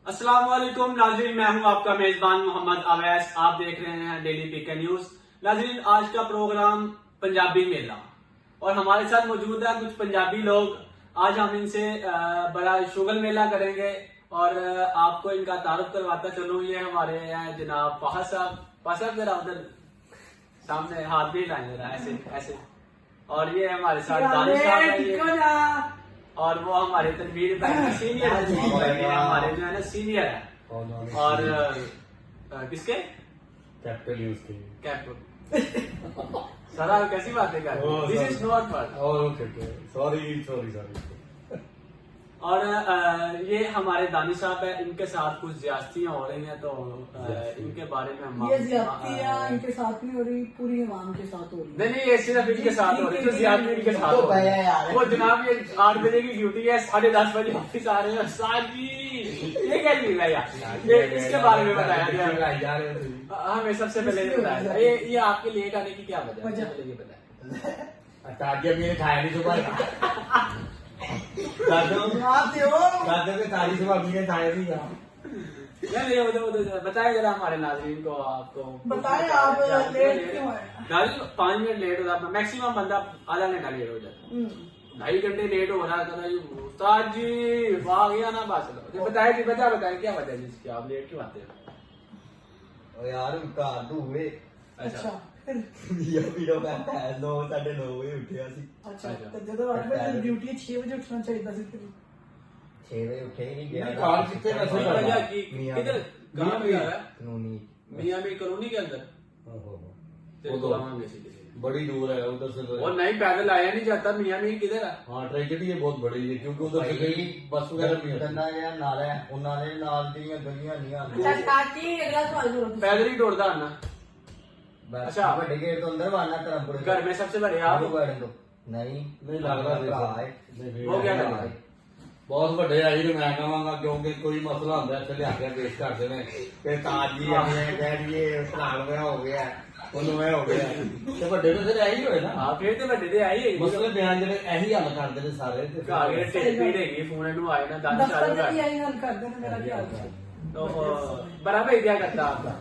अस्सलाम वालेकुम नाज़रीन, मैं हूं आपका मेजबान मोहम्मद अवैस। आप देख रहे हैं डेली पीके न्यूज। नाज़रीन, आज का प्रोग्राम पंजाबी मेला और हमारे साथ मौजूद है कुछ पंजाबी लोग। आज हम इनसे बड़ा शुगल मेला करेंगे और आपको इनका तारुफ करवाता चलूं। ये हमारे हैं जनाब फहद साहब। फहद साहब जरा उधर सामने हाथ भी हिलाएं जरा, ऐसे ऐसे। और ये हमारे साथ दानिश साहब है ये। और वो हमारे तनवीर भाई सीनियर हमारे जो है ना सीनियर है। और किसके कैप्टन न्यूज के कैप्टन सरा कैसी बातें कर रहे हैं? This is not fun. Sorry और ये हमारे दानिश साहब है, इनके साथ कुछ ज्यादतियां हो रही हैं तो इनके बारे में हम ये ज्यादतियां इनके साथ नहीं हो रही, पूरी इमाम के साथ हो रही। नहीं, ये सिर्फ इनके साथ हो रही है, तो ज्यादती इनके साथ हो रही है। वो जनाब ये 8 बजे की ड्यूटी है, 10:30 बजे ऑफिस आ रहे हैं। साथ जी ये क्या चीज है यार? ये इसके बारे में बताया गया हमें सबसे पहले ये बताया। ये आपके लेट आने की क्या वजह है? पहले ये बताया। ताजिया मैंने खाया नहीं सुबह दादों के ताजी सुबह अभी ने खाया नहीं नहीं उधर बताए जरा हमारे नाज़रीन को। आपको बताए आप लेट क्यों आए? नाज़रीन 5 मिनट लेट हो जाता, मैक्सिमम बंदा आधा घंटा लेट हो जाता है। 2.5 घंटे लेट हो रहा था उस्ताद जी, आ गया ना बात। बताए जी, बताए क्या वजह है जिसकी आप लेट क्यों आते हो? यार ਘਰ ਧੂਏ अच्छा ਵੀਡੀਓ ਕਰਦਾ 9:30 ਵਜੇ ਉੱਠਿਆ ਸੀ। अच्छा तो ਜਦੋਂ 8 बजे ड्यूटी है 6 बजे उठना चाहिए ਸੀ। 6 ਵਜੇ ਉੱਠੇ ਹੀ ਨਹੀਂ ਗਿਆ। कार कितने पैसे वजह लगा? किधर कहाँ पे आ रहा है? कानूनी मियाँ में कॉलोनी के अंदर तेरे को आवांगे सीधे। बड़ी दूर है उधर से तो। और नहीं पैदल आया नहीं जाता। मियाँ में किधर है? हाँ ट्रेजेडी है बहुत बड़ी है क्योंकि उधर से कहीं बस वगैरह नहीं होती। ਗੰਦਾ ਜਿਹਾ ਨਾਲਾ ਹੈ, ਉਹਨਾਂ ਦੇ ਨਾਲ ਦੀਆਂ ਗਲੀਆਂ ਨਹੀਂ अच्छा ਆਉਂਦੀਆਂ। काकी अगला सवाल करो तुम। पैदल ही दौड़ता आना। बस अच्छा। ਵੱਡੇ ਗੇਟ ਤੋਂ ਅੰਦਰ ਵਾੜਨਾ ਧਰਮਪੁਰ घर में सबसे बड़े आप ਵੜਨ ਦੋ ਨਹੀਂ नहीं लग रहा ਭਰਾ ਹੈ। वो क्या कर रहा है? ਬਹੁਤ ਵੱਡੇ ਆਈ ਤੇ ਮੈਂ ਕਹਾਂਗਾ ਕਿਉਂਕਿ ਕੋਈ ਮਸਲਾ ਹੁੰਦਾ ਇੱਥੇ ਲਿਆ ਕੇ ਪੇਸ਼ ਕਰਦੇ ਨੇ ਤੇ ਤਾਜ ਜੀ ਆਏ ਡੈਡੀ ਇਹ ਭਰਾ ਮੇਰਾ ਹੋ ਗਿਆ ਉਹਨੂੰ ਮੈਂ ਹੋ ਗਿਆ ਤੇ ਵੱਡੇ ਤੇ ਫਿਰ ਇਹੀ ਹੋਏ ਨਾ। हाँ फिर तो बड़े दे आई ਮਸਲੇ ਬਿਆਨ ਜਿਹੜੇ ਇਹੀ ਹੱਲ ਕਰਦੇ ਨੇ ਸਾਰੇ ਤੇ घर के टेढ़ पीड़ हैगी फोन इनू आए ना 10 दफ्तर साल में का। भी यही हल कर देना मेरा क्या हाल है? तो बड़ा भाई क्या करता आपका?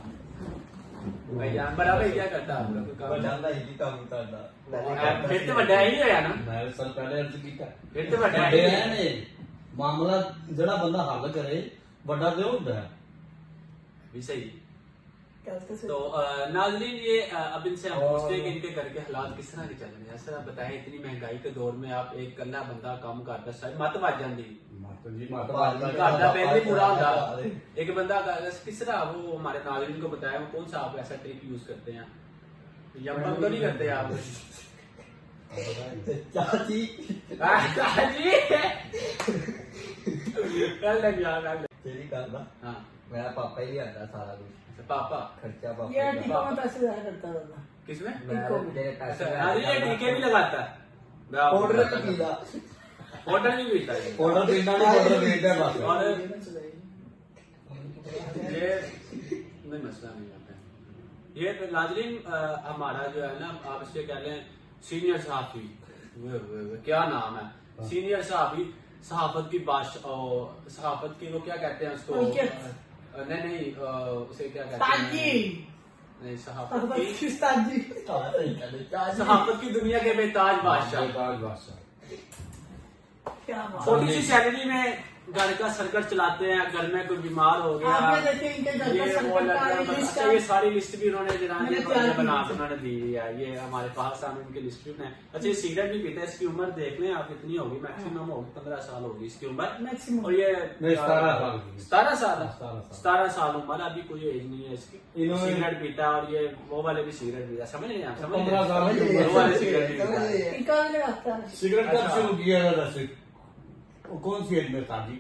भैया बड़ा भाई क्या करता आपका? ਵੱਡਾ ਭਾਈ ਕੀ ਕੰਮ ਕਰਦਾ। फिर तो बड़ा ही होया ना। ਮੈਂ ਸਾਲ ਪਹਿਲੇ ਅਰਜ਼ ਕੀਤਾ फिर तो बड़ा ਵੱਡੇ ही ਹੈ ਨੇ ਮਾਮਲਾ ਜਿਹੜਾ ਬੰਦਾ ਹੱਲ ਕਰੇ ਵੱਡਾ ਤੇ ਉਹ ਹੁੰਦਾ ਹੈ। भी सही। कैसे से तो नाजरीन, ये अब इनसे हम पूछते हैं कि इनके घर के हालात किस तरह के चल रहे हैं। सर आप बताएं, इतनी महंगाई के दौर में आप एक कल्ला बंदा काम करता शायद मत बच जाती। ਮਾਤਾ ਜੀ ਮਾਤਾ घर का बिल भी पूरा होता। एक बंदा किस तरह वो हमारे नाजरीन को बताया वो कौन सा आप ऐसा ट्रिक यूज करते हैं? यम तो नहीं करते आप? ਚਾਚੀ जी कर लग यार ਤੇਰੀ ਕਰਦਾ हाँ। ਮੇਰਾ ਪਾਪਾ ਹੀ ਲਿਆਂਦਾ ਸਾਰਾ ਕੁਝ अच्छा पापा ਖਰਚਾ ਪਾਪਾ ये ਹੀ टीकों में पैसे ज्यादा करता था। किसमें? ਮੈਂ ਜਿਹੜੇ अच्छा ਪੈਸੇ नाजरीन, ये टीके भी लगाता है। ਪਾਊਡਰ ਤੇ ਪੀਦਾ पाउडर भी पीता है ਆਰਡਰ ਦੇਣਾ ਨਹੀਂ ਆਰਡਰ ਦੇਦਾ ਬਸ। और ये ना चलाइए। ये नहीं मसला नहीं आता है। ये नाजरीन हमारा जो है ना, आप इससे कह लें सीनियर सहाफी, क्या नाम है? सीनियर सहाफी, सहाफत की सहाफत की वो क्या कहते हैं उसको? नहीं उसे क्या कहते ताजी हैं? नहीं, ताजी सहाफत की दुनिया के बेताज बादशाह। बेताज बादशाह। क्या बात। छोटी सी सैलरी में घर का सर्कट चलाते हैं। घर में कोई बीमार हो गया, आपने देखे इनके घर का ये वो संकट लग का गया। लिस्ट अच्छा, ये सारी लिस्ट भी उन्होंने मैंने तैयार की बना थी। के उन्होंने दी है। ये हमारे पास सामने उनकी लिस्ट भी है। अच्छा, ये सिगरेट भी पीता है। इसकी उम्र देख लें आप कितनी होगी, मैक्सिमम होगी 15 साल होगी इसकी उम्र। मैक्सिमम। और ये नहीं, 17 साल की। 17 साल 17 साल उम्र, अभी कोई एज नहीं है इसकी। इन्होंने- सिगरेट पीता है और ये वो वाले भी सिगरेट पीता है। समझ नहीं आप? समझ 15 साल की वो उम्र वाले सिगरेट भी पीता है। टीका भी लगाता है। सिगरेट कब अच्छा। शुरू किया था दस? वो कौन सी एज में था जी?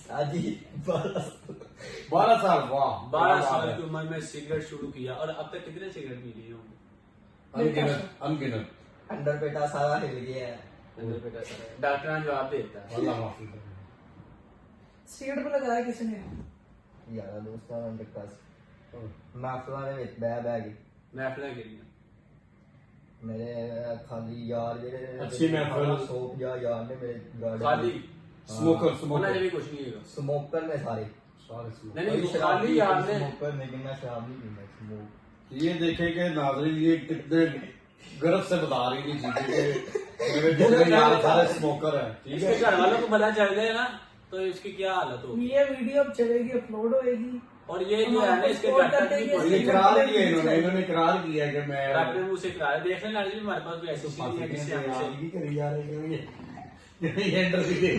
ਤਾਜੀ 12 साल। वाह 12 साल की उम्र में सिगरेट शुरू किया और अब तक कितने सिगरेट पी लिए होंगे? अनगिनत। ਅੰਦਰ ਬੇਟਾ ਸਾਰਾ ਹਿਲ ਗਿਆ ਹੈ। डॉक्टर ने जवाब देता है। अल्लाह माफी करे। सिगरेट पे लगाया किसने? ਯਾਰਾ ਦੋਸਤਾਂ ਨਾਲ ਟੱਕਾ ਸੀ ਮਾਫਲਾਂ ਦੇ ਵਿੱਚ ਬਹਿ ਕੇ महफिल के लिए ਮੇਰੇ ਖਾਲੀ ਯਾਰ ਜਿਹੜੇ ਅੱਛੀ ਮਹਿਫਿਲ। ਸੋਪ ਜਾਂ ਯਾਰ ਨੇ ਮੇਰੇ ਗਾਰਡਨ खाली स्मोकर होना स्मोकर चाहिए कुछ नहीं है स्मोकर में सारे सारे स्मोकर। नहीं नहीं कोई वो शराब खाली नहीं, यार कोई ने स्मोकर, लेकिन मैं शराब नहीं पीता स्मोक। ये देखे कि नाज़रीन ये कितने गर्व से बता रही थी चीजें कि मेरे जितने यार सारे स्मोकर है, ठीक इसके है। घर वालों को पता चल जाए ना तो इसकी क्या हालत होगी। ये वीडियो अब चलेगी, अपलोड होएगी। और ये जो है ना इसके घर तक नहीं और ये पहुंची। इकरार किया इन्होंने इकरार किया कि मैं अपने मुंह से करा देख लेना जी, हमारे पास भी ऐसी चीज नहीं है किससे हमसे। ही करी जा रहे हैं ये इंटरव्यू दे।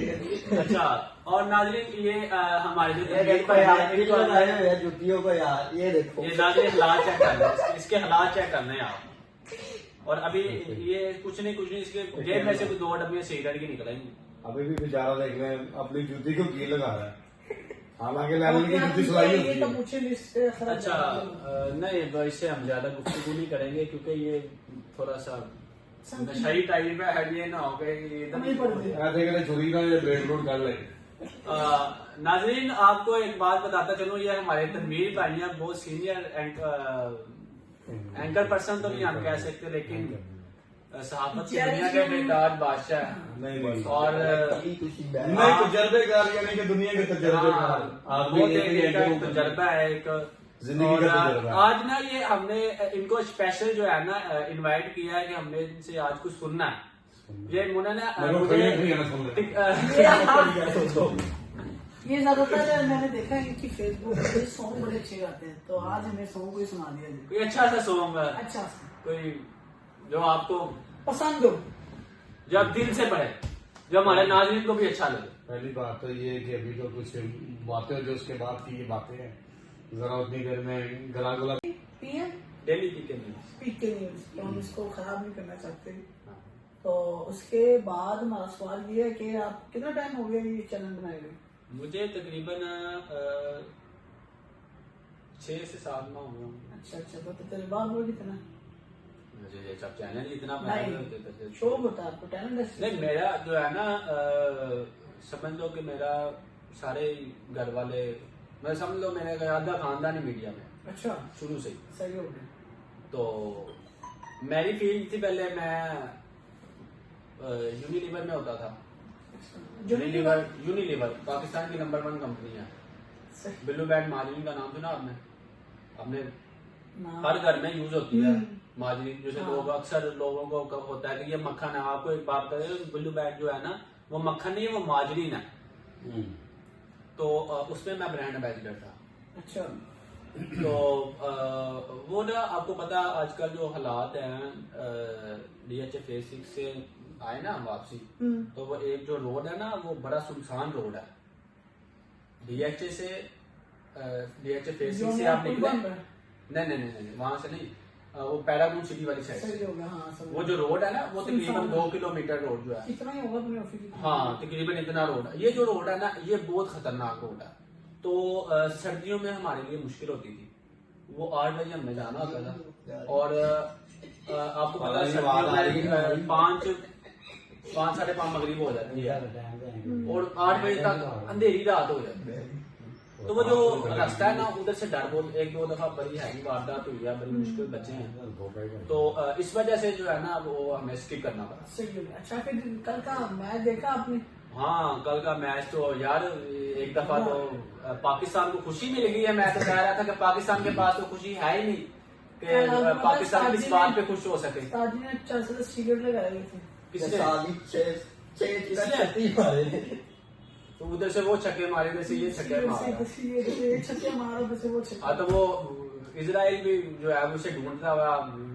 अच्छा और नाज़रीन ये हमारे जो ये देखो यार, ये लगाए हुए हैं जुतियों को यार, ये देखो। ये नाज़रीन हालात चेक करना है, इसके हालात चेक करने हैं आप। और अभी ये कुछ नहीं इसके जेब में से कुछ 2 डब्बे सिगरेट की निकलेंगी। अभी भी बेचारा देख रहे हैं अपनी जूती को की लगा रहा है, हालांकि लाली की जूती सिलाई होती ये तो है। पूछे लिस्ट खराब अच्छा नहीं इससे हम ज्यादा गुफ्तगू नहीं करेंगे क्योंकि ये थोड़ा सा नशाई टाइप है, ये ना हो गए हमें पड़ गई। ऐसे करे छुरी ना ये ब्लेड लोड कर ले। नाज़रीन आपको एक बात बताता चलूं, ये हमारे तनवीर भाई हैं, बहुत सीनियर एंकर पर्सन तो नहीं हम कह सकते, लेकिन सहाफत की दुनिया के बेताज बादशाह हैं। नहीं और की खुशी बैठ। नहीं तजुर्बेकार यानी कि दुनिया के तजुर्बेकार आदमी बहुत नहीं एक है एक तजुर्बा है एक। जिंदगी का और तजुर्बा है। आज ना ये हमने इनको स्पेशल जो है ना इनवाइट किया है कि हमने इनसे आज कुछ सुनना है। ये उन्होंने मेरे को खड़े नहीं आना सुन रहे। ये ज्यादातर मैंने देखा है कि फेसबुक पे सॉन्ग बड़े अच्छे गाते हैं, तो आज हमें सॉन्ग कोई सुना दिया जी। कोई अच्छा सा सॉन्ग अच्छा सा, कोई जो आपको पसंद हो। जो आप दिल से पढ़े, जो हमारे नाज़रीन को भी अच्छा लगे। पहली बात तो ये कि अभी तो कुछ बातें जो उसके बाद की ये बातें हैं, जरा उतनी देर में गला गुला पीएम डेली पी के न्यूज। स्पीक के न्यूज, तो हम इसको खराब नहीं करना चाहते। तो उसके बाद हमारा सवाल ये है कि आप कितना टाइम हो गया ये चैनल बनाए हुए? मुझे तकरीबन 6 से 7 माह हुए होंगे। अच्छा अच्छा, तो तजुर्बा हो कितना? मुझे ये सब चैनल ही इतना बनाए हुए होते थे। नहीं, शौक होता है आपको टैलेंट? नहीं मेरा जो है ना समझ लो कि मेरा सारे घर वाले, मैं समझ लो मेरे आधा खानदान ही मीडिया में अच्छा, शुरू से ही। सही हो गया। तो मेरी फील्ड थी, पहले मैं यूनिलीवर में होता था। यूनिलीवर पाकिस्तान की नंबर 1 कंपनी है। सही। बिल्लू बैंड मार्जिन का नाम सुना आपने? आपने ना। हर घर में यूज होती है हम्म। मार्जिन। जैसे हाँ। लोग अक्सर लोगों को होता है कि ये मक्खन है। आपको एक बात करें, बिल्लू बैंड जो है ना वो मक्खन नहीं है, वो मार्जिन है। तो उसमें मैं ब्रांड एम्बेसडर था। अच्छा, तो वो ना आपको पता आजकल जो हालात हैं DHA फेज 6 से आए ना वापसी, तो वो एक जो रोड है ना वो बड़ा सुनसान रोड है। DHA से DHA फेज 6 से आप निकले, नहीं वहां से नहीं, वो पैरागून सिटी वाली साइड सही से। हो गया। हाँ, समझ वो जो रोड है ना वो तकरीबन सुनसान। 2 किलोमीटर रोड जो है, इतना ही होगा अपने ऑफिस की। हाँ तकरीबन इतना रोड है। ये जो रोड है ना ये बहुत खतरनाक रोड है। तो सर्दियों में हमारे लिए मुश्किल होती थी। वो 8 बजे हमने जाना होता था और आपको पता है सर्दियों में 5 साढ़े 5 मगरिब हो जाती है और 8 बजे तक अंधेरी रात हो जाती है। तो वो जो रास्ता है ना उधर से डर बहुत, 1-2 दफा बड़ी हैवी वारदात हुई है, बड़ी मुश्किल बचे हैं। तो इस वजह से जो है ना वो हमें स्किप करना पड़ा। सही हो गया। अच्छा, फिर कल का मैच देखा आपने? हाँ कल का मैच तो यार एक दफा तो पाकिस्तान को खुशी मिल गई है। मैं तो कह रहा था कि पाकिस्तान के पास तो खुशी है ही नहीं कि पाकिस्तान किस बात पे खुश हो सके। ताजी ने 4 से सिगरेट लगाए हुए थे। किसने? शादी किसने? छत्ती मारे थे। तो उधर से वो छक्के मारे, इधर से ये छक्के मारा। ये छक्के मारा, उधर से वो छक्के। हाँ तो वो इजराइल भी जो है उसे ढूंढता हुआ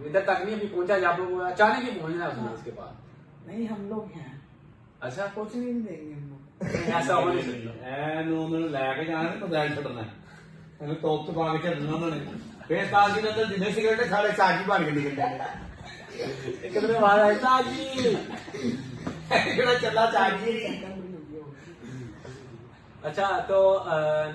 इधर तक नहीं अभी पहुंचा, जब वो अचानक ही पहुंचना है उसने इसके पास। नहीं, हम लोग हैं, अच्छा कुछ नहीं देंगे हम लोग। ऐसा हो नहीं सकता। ਐਨੂੰ ਉਹਨਾਂ ਨੂੰ ਲੈ ਕੇ ਜਾਣਾ ਤੇ ਮੋਬਾਈਲ ਛੱਡਣਾ ਇਹਨੂੰ ਤੋਪ ਤੇ ਪਾ ਕੇ ਛੱਡਣਾ ਉਹਨਾਂ ਨੇ ਫੇਰ ਤਾਜੀ ਨਾਲ ਜਿੰਨੇ ਸਿਗਰਟ ਖਾਲੇ ਸਾਜੀ ਬਣ ਕੇ ਨਿਕਲ ਜਾਣੇ कितने बार ऐसा जी। ਜਿਹੜਾ ਚੱਲਾ ਚਾਜੀ। अच्छा तो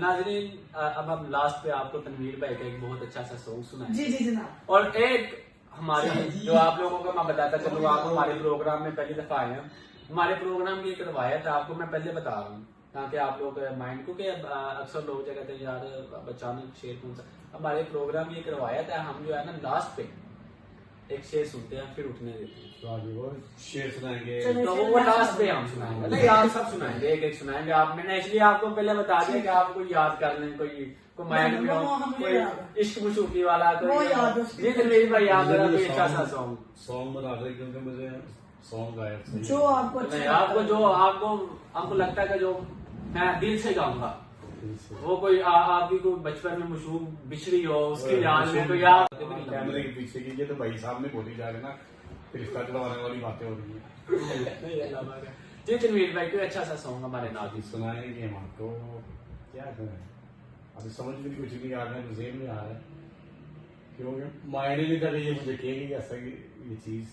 नाजरीन अब हम लास्ट पे आपको तनवीर भाई का एक बहुत अच्छा सा सॉन्ग सुनाएंगे। जी जी जनाब। और एक हमारे जो आप लोगों को मैं बताता चलूँ, आप हमारे प्रोग्राम में पहली दफा आए हैं। हमारे प्रोग्राम की एक रवायत है, आपको मैं पहले बता रहा हूँ ताकि आप लोग माइंड को, कि अक्सर लोग जो कहते हैं यार अब अचानक शेर कौन सा। हमारे प्रोग्राम की एक रवायत है, हम जो है ना लास्ट पे एक शेर सुनते हैं फिर उठने देते हैं। तो आज वो शेर सुनाएंगे। चलो। तो वो लास्ट पे हम सुनाएंगे, नहीं यार सब सुनाएंगे, एक एक सुनाएंगे। आप मैंने इसलिए आपको पहले बता दिया कि आप कोई याद कर लें, कोई माइंड में हो, हमें कोई याद है। इश्क मुशूकी वाला वो याद है। जी तनवीर भाई याद है कोई अच्छा सा सॉन्ग। सॉन्ग बना रहे क्योंकि मुझे सॉन्ग गायब जो आपको अच्छा नहीं, लगता आपको है। जो आपको लगता है कि जो मैं दिल से गाऊंगा, वो कोई आपकी कोई बचपन में मशहूर बिछड़ी हो उसकी याद में कोई याद कैमरे के पीछे की ये तो भाई साहब ने बोली जा रहे ना, रिश्ता चढ़वाने वाली बातें हो रही है। जी तनवीर भाई कोई अच्छा सा सॉन्ग हमारे नाज़िम सुनाएंगे हम आपको। क्या करें अभी समझ में कुछ नहीं आ रहा है, जेब में आ रहा है क्योंकि मायने नहीं कर रही है मुझे कहेगी ऐसा ये चीज।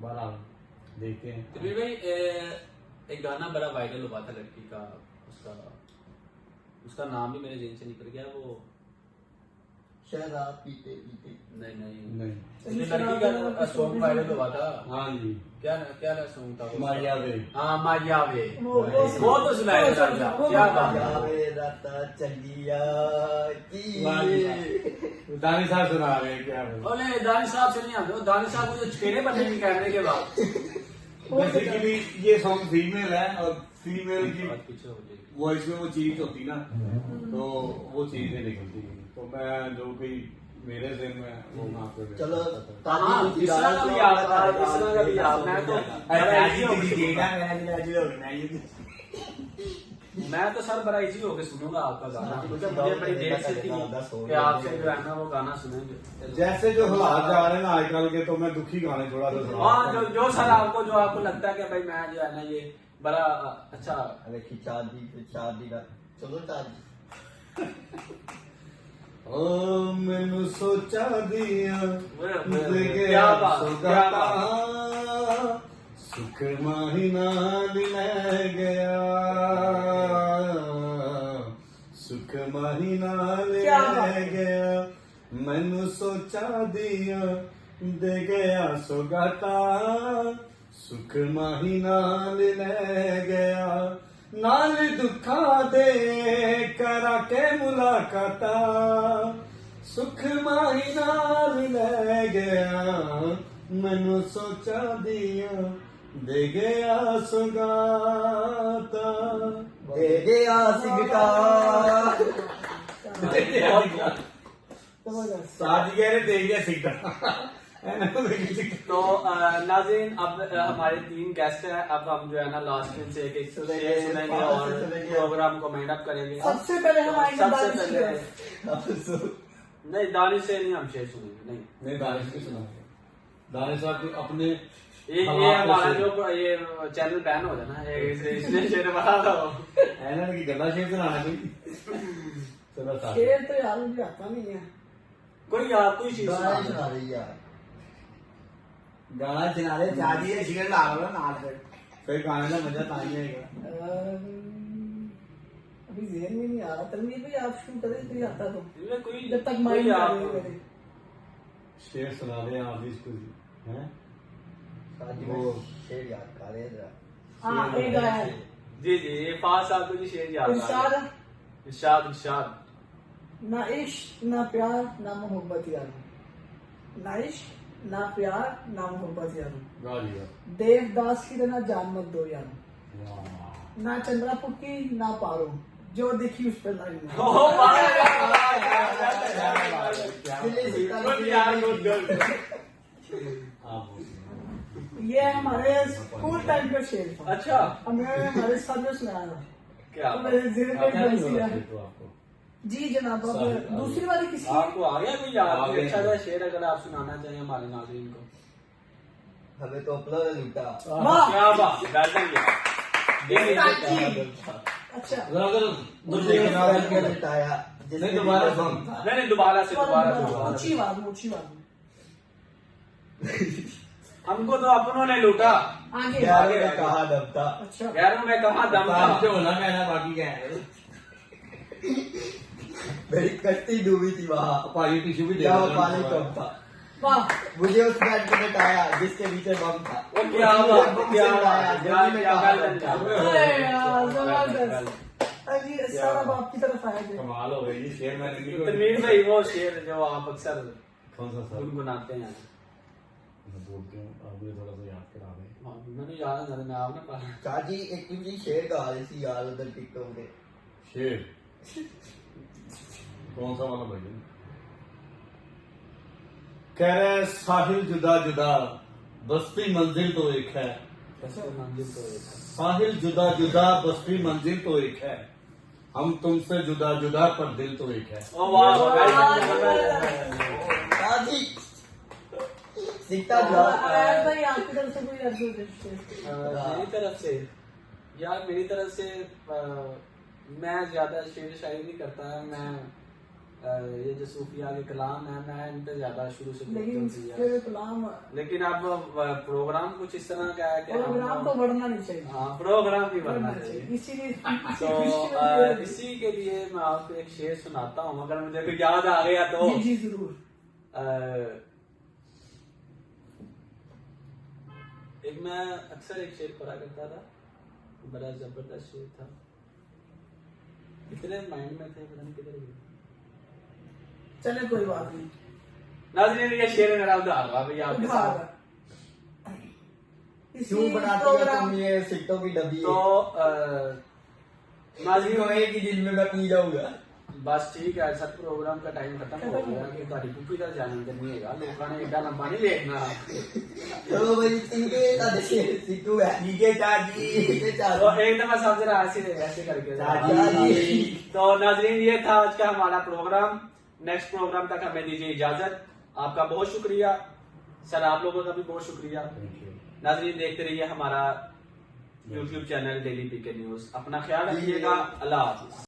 बहरहाल देखते हैं। तनवीर भाई एक गाना बड़ा वायरल हुआ था लड़की का, उसका नाम भी मेरे जेहन से निकल गया। वो शराब पीते पीते नहीं नहीं उसकी लड़की का सॉन्ग वायरल हुआ था। हाँ जी क्या क्या सॉन्ग था वो? मारिया वे। हाँ मारिया वे। वो तो सुनाया वो- था। वो- क्या वो- बात है। जावे राता चलिया की दानी साहब सुना रहे हैं क्या बोले। बोले दानी साहब से नहीं आते, वो दानी साहब को जो चेहरे बनेंगे कैमरे के बाद। बेसिकली ये सॉन्ग फीमेल है और फीमेल की बात पीछे हो जाएगी। वॉइस में वो चीज होती ना, तो वो चीज नहीं निकलती। तो मैं जो कोई मेरे जिन में वो मैं आपको चलो हाँ, ताली इस तरह का भी याद था, इस तरह का भी याद। मैं तो सर बड़ा इजी होके सुनूंगा आपका गाना, क्योंकि मुझे बड़ी देर से थी कि आपसे जो है ना वो गाना सुनेंगे। जैसे जो हालात जा रहे हैं ना आजकल के, तो मैं दुखी गाने थोड़ा सा सुना। हाँ जो सर आपको लगता है कि भाई मैं जो है ना ये बड़ा अच्छा। अरे खिंचा दी का चलो चादी ओ मैनू सोचा दिया क्या बात, क्या बात। सुख माहिना ले गया, सुख माहिना ले क्या बात। गया, मैनू सोचा दिया दे गया सोगाता, सुख माहिना ले गया, नाल दुखा दे करा के मुलाकाता, सुख माही नाल ले गया, मैनू सोचा दिया दे गया सुगाता, दे गया सिगटा जबरदस्त। साजी कह रहे दे गया सिगटा। तो नाज़रीन अब हमारे 3 गेस्ट हैं। अब हम जो है ना लास्ट में से एक सुनेंगे और प्रोग्राम को माइंड अप करेंगे। सबसे पहले हम आएंगे सबसे दानिश पहले की। नहीं दानिश से नहीं हम शेर सुनेंगे। नहीं दानिश की सुना, दानिश साहब अपने ये हमारा जो ये चैनल बैन हो जाना है इसलिए शेर बता दो। ऐना की गंदा शेर सुनाना कोई। चलो साहब शेर तो यार मुझे आता नहीं है। कोई चीज गाना सुना सुना रही यार गाना चला रहे चादी है सिगरेट ला लो ना, फिर गाने का मजा ताई आएगा। अभी जेहन में नहीं आ रहा। तनवीर भाई आप शुरू करें तो आता तो इनमें कोई जब तक कोई माइंड आप शेर सुना रहे हैं आप इसको हैं। शादी वो में शेर याद कर रहे हैं हाँ एक आया है जी ये पास आपको जी शेर याद आ इरशाद गया। इरशाद ना इश्क ना प्यार ना मोहब्बत यार, ना इश्क ना प्यार ना मोहब्बत यार, वाह जी वाह। देवदास की तरह जान मत दो यार, वाह। ना चंद्रापुर की ना पारो, जो देखी उस पर लाइन मारो। ओ भाई आप ये हमारे स्कूल टाइम का शेर था। अच्छा हमें हमारे सर ने सुनाया था। क्या तो मेरे ज़हन में क्या बस किया। तो आपको जी जनाब अब दूसरी वाली किसी आपको आ गया कोई याद आ कोई गया। अच्छा सा शेर अगर आप सुनाना चाहिए हमारे नाज़रीन को। हमें तो अपना लूटा वाह। क्या बात बैठन अच्छा दूसरे के लुटाया नहीं, दोबारा सुन। नहीं दोबारा से ऊंची आवाज हमको तो अपनों ने लूटा, आगे प्यारे में कहा दम था अच्छा गैरों में कहा दम था। होना कहना बाकी क्या है। मेरी कश्ती डूबी थी वहाँ पानी टिश्यू भी दे क्या दो। वो पानी कम था, वाह मुझे उस बैट को लुटाया जिसके नीचे बम था, वो क्या बात, मुझे क्या लुटाया, बात, जल्दी में क्या कहा बात, दम क्या था। बात। अरे यार जबरदस्त। अजी सारा बाप की तरफ आए थे। कमाल हो गई शेर मैंने तनवीर भाई वो शेर जो आप अक्सर कौन सा सर गुनगुनाते हैं मैं बोलती हूँ आप मुझे थोड़ा सा याद करा दें। हाँ, मैंने याद है मैं आप ना पढ़ा चाची एक तुझे शेर गा रही थी यार उधर टिकटॉक पे। शेर कौन सा वाला भजन? कह रहे साहिल जुदा जुदा बस्ती मंजिल तो एक है। मंजिल तो एक है। साहिल जुदा जुदा बस्ती मंजिल तो एक है, हम तुमसे जुदा जुदा पर दिल तो एक है। ओ वाह चाची सीखता जा। अवैध भाई आपकी तरफ से कोई अर्जुन मेरी तरफ से यार, मेरी तरफ से मैं ज्यादा शेर शायरी नहीं करता है। मैं ये जो सूफिया के कलाम है मैं इन पे ज्यादा शुरू से लेकिन करती हूँ। इसके कलाम लेकिन अब प्रोग्राम कुछ इस तरह का है कि प्रोग्राम तो बढ़ना नहीं चाहिए। हाँ प्रोग्राम भी बनना चाहिए। इसीलिए तो इसी के लिए मैं आपको एक शेर सुनाता हूँ, अगर मुझे कोई याद आ गया तो। जी जी जरूर। एक मैं अक्सर एक शेर पढ़ा करता था, बड़ा जबरदस्त शेर था, इतने माइंड में थे पता नहीं किधर गए। चले कोई बात नहीं। नाज़रीन ये शेर मेरा उधार हुआ भैया आपके साथ। उधार। इसी क्यों बनाती हो प्रोग्राम तुम ये सिट्टों की डब्बी? तो नाज़रीन नाजियों एक ही दिन में मैं पी जाऊंगा। बस ठीक है, सब प्रोग्राम का टाइम खत्म हो गया कि ਤੁਹਾਡੀ ਕੁੱਪੀ ਦਾ ਜਾਣੀ ਕਰਨੀ ਹੈਗਾ, ਲੋਕਾਂ ਨੇ ਏਡਾ ਲੰਬਾ ਨਹੀਂ ਵੇਖਣਾ। चलो भाई ठीक है तादे शेर सिट्टू है। ठीक है चाची ठीक है तो चाची। एक दफा समझ रहा ऐसे ऐसे करके चाची। तो नाजरीन ये था आज का हमारा प्रोग्राम। नेक्स्ट प्रोग्राम तक हमें दीजिए इजाजत। आपका बहुत शुक्रिया सर, आप लोगों का भी बहुत शुक्रिया। Thank you. नाजरीन देखते रहिए हमारा YouTube चैनल डेली पीके न्यूज। अपना ख्याल रखिएगा। अल्लाह हाफिज।